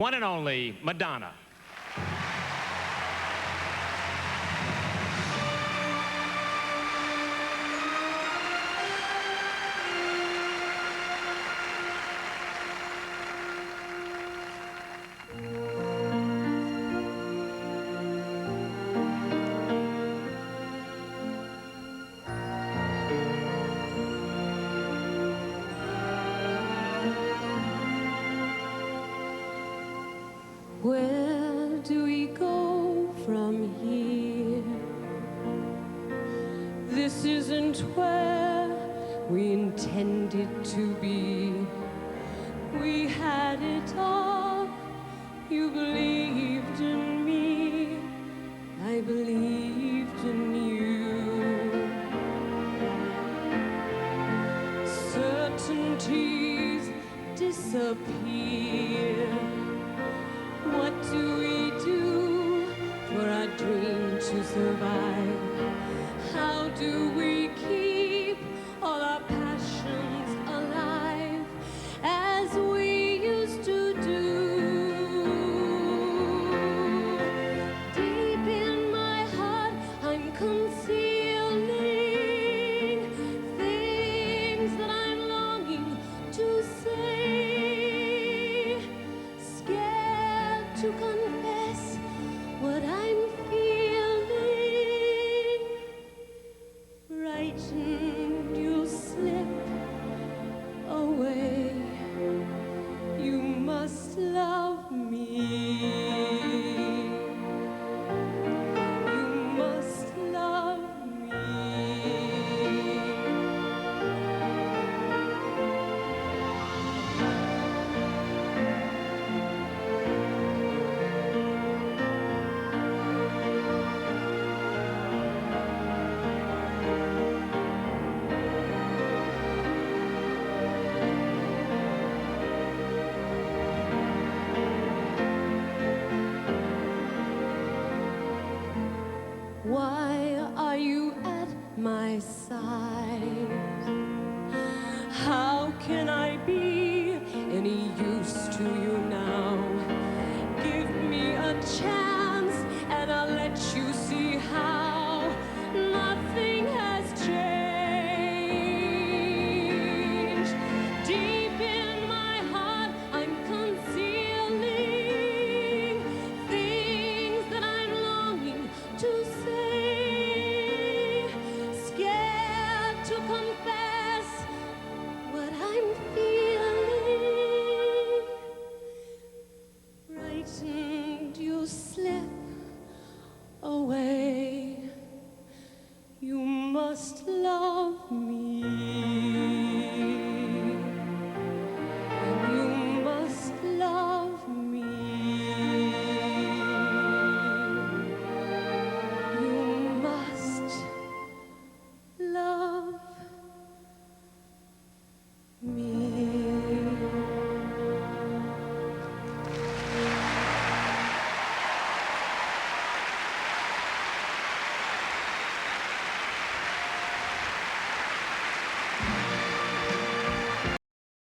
One and only Madonna. Where do we go from here? This isn't where we intended to be. We had it all. You believed in me. I believed in you. Certainties disappear. What do we do for our dream to survive? How do we keep all our passions alive as we used to do? Deep in my heart, I'm concealing things that I'm longing to say. Scared to confess what I'm feeling. Frightened you'll slip away. You must love me. You must love me. Why are you at my side? How can I be any use to you now? Give me a chance and I'll let you see how nothing has changed. Deep in my heart, I'm concealing things that I'm longing to say. Scared to confess what I'm feeling. Frightened you'll slip away. You must